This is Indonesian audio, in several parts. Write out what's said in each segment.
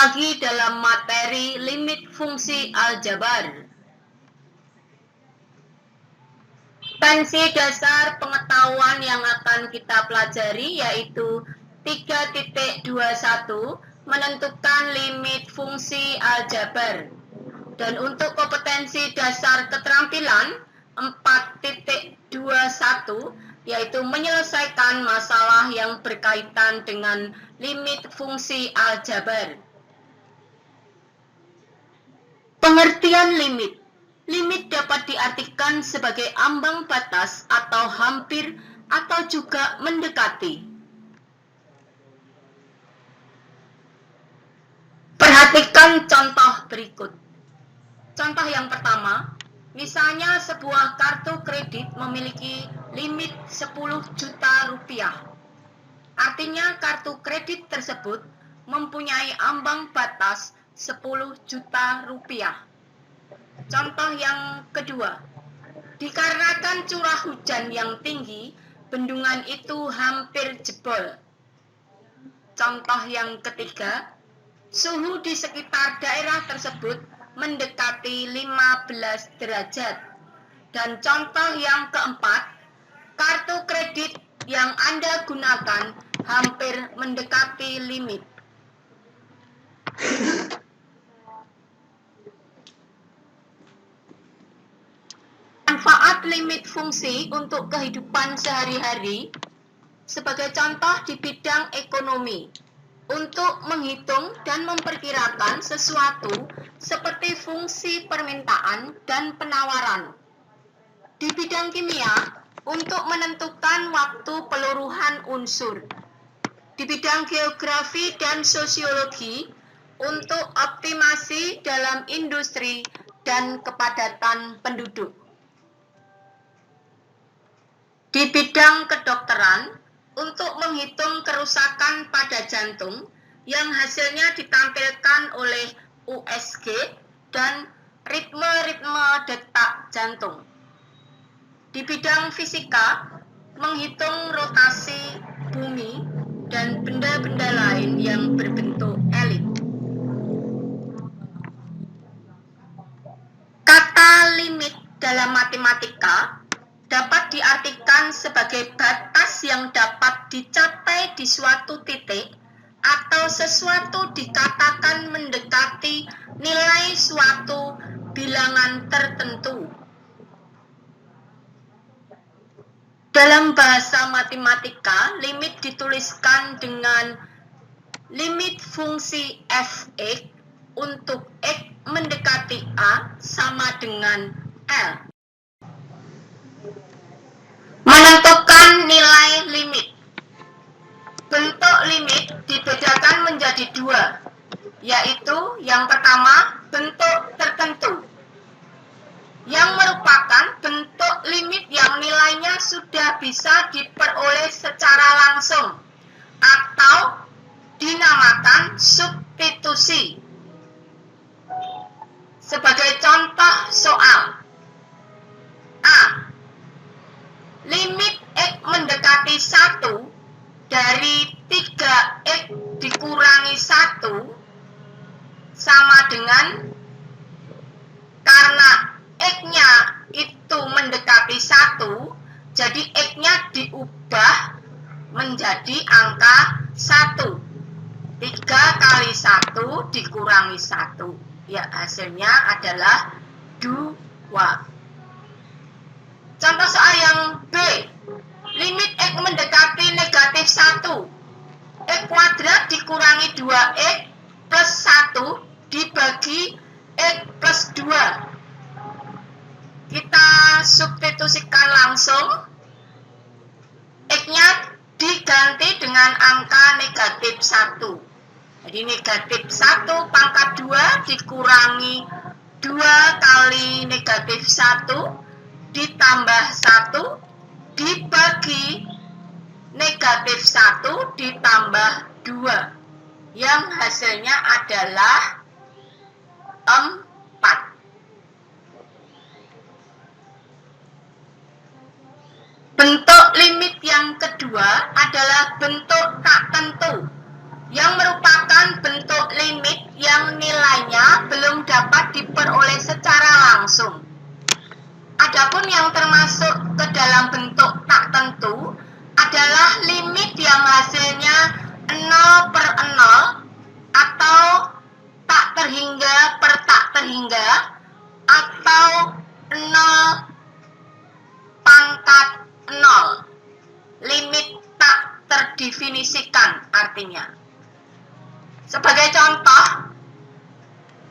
lagi dalam materi limit fungsi aljabar. Pensi dasar pengetahuan yang akan kita pelajari yaitu 3.21 menentukan limit fungsi aljabar. Dan untuk kompetensi dasar keterampilan 4.21 yaitu menyelesaikan masalah yang berkaitan dengan limit fungsi aljabar. Pengertian limit. Limit dapat diartikan sebagai ambang batas atau hampir atau juga mendekati. Perhatikan contoh berikut. Contoh yang pertama, misalnya sebuah kartu kredit memiliki limit 10 juta rupiah. Artinya kartu kredit tersebut mempunyai ambang batas 10 juta rupiah. Contoh yang kedua, dikarenakan curah hujan yang tinggi, bendungan itu hampir jebol. Contoh yang ketiga, suhu di sekitar daerah tersebut mendekati 15 derajat. Dan contoh yang keempat, kartu kredit yang Anda gunakan hampir mendekati limit. Manfaat limit fungsi untuk kehidupan sehari-hari sebagai contoh di bidang ekonomi untuk menghitung dan memperkirakan sesuatu seperti fungsi permintaan dan penawaran. Di bidang kimia untuk menentukan waktu peluruhan unsur. Di bidang geografi dan sosiologi untuk optimasi dalam industri dan kepadatan penduduk. Di bidang kedokteran, untuk menghitung kerusakan pada jantung yang hasilnya ditampilkan oleh USG dan ritme-ritme detak jantung. Di bidang fisika, menghitung rotasi bumi dan benda-benda lain yang berbentuk elip. Kata limit dalam matematika dapat diartikan sebagai batas yang dapat dicapai di suatu titik atau sesuatu dikatakan mendekati nilai suatu bilangan tertentu. Dalam bahasa matematika, limit dituliskan dengan limit fungsi f(x) untuk x mendekati a sama dengan L. Menentukan nilai limit. Bentuk limit dibedakan menjadi dua, yaitu yang pertama bentuk tertentu, yang merupakan bentuk limit yang nilainya sudah bisa diperoleh secara langsung atau dinamakan substitusi. Sebagai contoh soal A. Limit X mendekati 1 dari 3X dikurangi 1 sama dengan, karena X-nya itu mendekati 1, jadi X-nya diubah menjadi angka 1. 3 kali 1 dikurangi 1. Ya, hasilnya adalah 2. Contoh soal yang B. Limit X mendekati negatif 1. X kuadrat dikurangi 2X plus 1 dibagi X plus 2. Kita substitusikan langsung. X-nya diganti dengan angka negatif 1. Jadi negatif 1 pangkat 2 dikurangi 2 kali negatif 1 ditambah 1 dibagi negatif 1 ditambah 2 yang hasilnya adalah 4. Bentuk limit yang kedua adalah bentuk tak tentu, yang merupakan bentuk limit dapat diperoleh secara langsung. Adapun yang termasuk ke dalam bentuk tak tentu adalah limit yang hasilnya 0 per 0 atau tak terhingga per tak terhingga atau 0 pangkat 0. Limit tak terdefinisikan artinya. Sebagai contoh,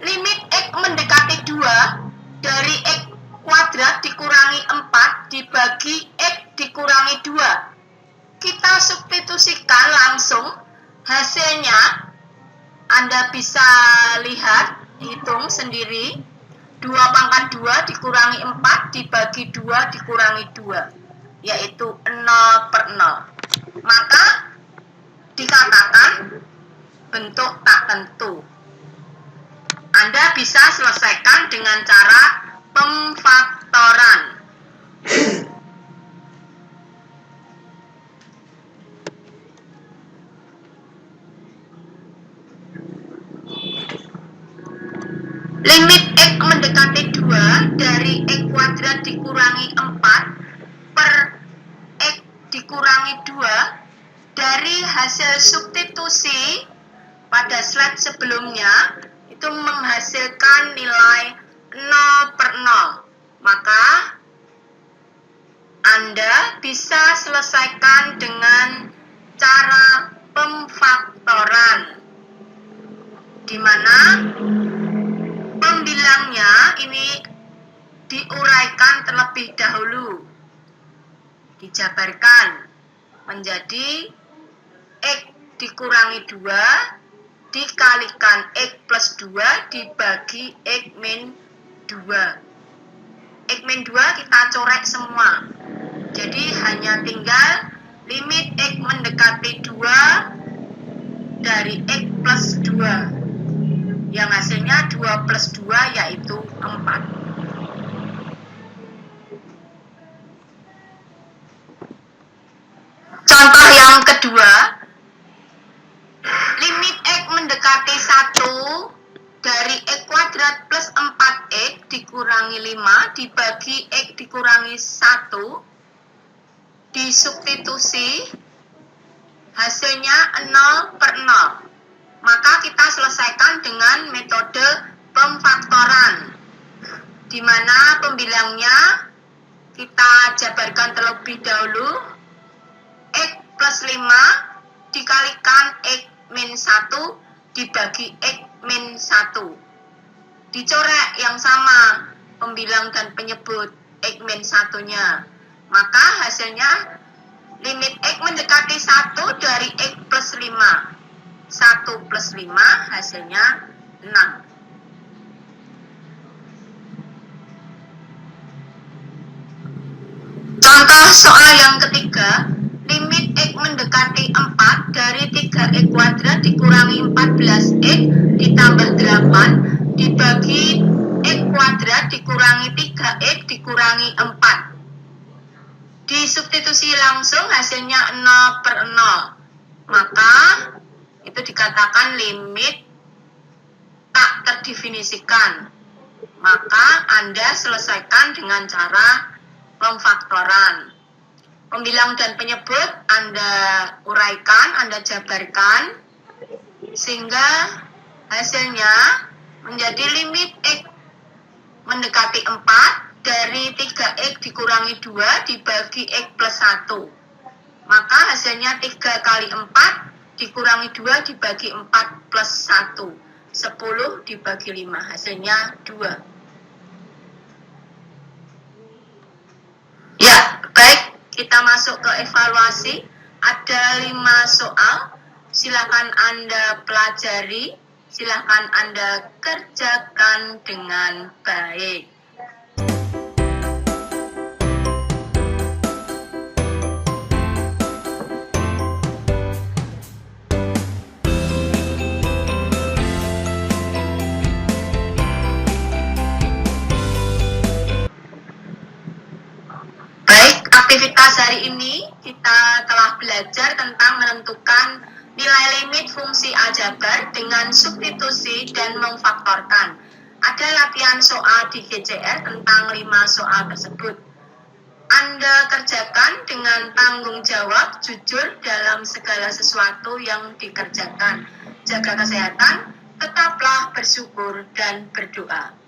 limit X mendekati 2 dari X kuadrat dikurangi 4 dibagi X dikurangi 2. Kita substitusikan langsung hasilnya. Anda bisa lihat, hitung sendiri. 2 pangkat 2 dikurangi 4 dibagi 2 dikurangi 2, yaitu 0 per 0. Maka dikatakan bentuk tak tentu. Anda bisa selesaikan dengan cara pemfaktoran. Limit X mendekati 2 dari X kuadrat dikurangi 4 per X dikurangi 2 dari hasil substitusi pada slide sebelumnya itu menghasilkan nilai 0 per 0. Maka Anda bisa selesaikan dengan cara pemfaktoran, di mana pembilangnya ini diuraikan terlebih dahulu, dijabarkan menjadi X dikurangi 2 dikalikan X plus 2 dibagi X min 2. X min 2 kita corek semua. Jadi hanya tinggal limit X mendekati 2 dari X plus 2. Yang hasilnya 2 plus 2 yaitu 4. Contoh yang kedua, limit X mendekati 1 dari X kuadrat plus 4X dikurangi 5 dibagi X dikurangi 1 disubstitusi hasilnya 0 per 0. Maka kita selesaikan dengan metode pemfaktoran, di mana pembilangnya kita jabarkan terlebih dahulu. X plus 5 dikalikan X min 1 dibagi X min 1. Dicorek yang sama pembilang dan penyebut X min 1-nya. Maka hasilnya limit X mendekati 1 dari X plus 5. 1 plus 5 hasilnya 6. Contoh soal yang ketiga, limit X mendekati 4 dari 3X kuadrat dikurangi 14X ditambah 8 dibagi X kuadrat dikurangi 3X dikurangi 4. Disubstitusi langsung hasilnya 0 per 0. Maka itu dikatakan limit tak terdefinisikan. Maka Anda selesaikan dengan cara pemfaktoran. Pembilang dan penyebut Anda uraikan, Anda jabarkan, sehingga hasilnya menjadi limit X mendekati 4 dari 3X dikurangi 2 dibagi X plus 1. Maka hasilnya 3 kali 4 dikurangi 2 dibagi 4 plus 1. 10 dibagi 5, hasilnya 2. Ya, baik. Kita masuk ke evaluasi. Ada 5 soal. Silakan Anda pelajari. Silakan Anda kerjakan dengan baik. Aktivitas hari ini kita telah belajar tentang menentukan nilai limit fungsi aljabar dengan substitusi dan memfaktorkan. Ada latihan soal di GCR tentang 5 soal tersebut. Anda kerjakan dengan tanggung jawab, jujur dalam segala sesuatu yang dikerjakan. Jaga kesehatan, tetaplah bersyukur dan berdoa.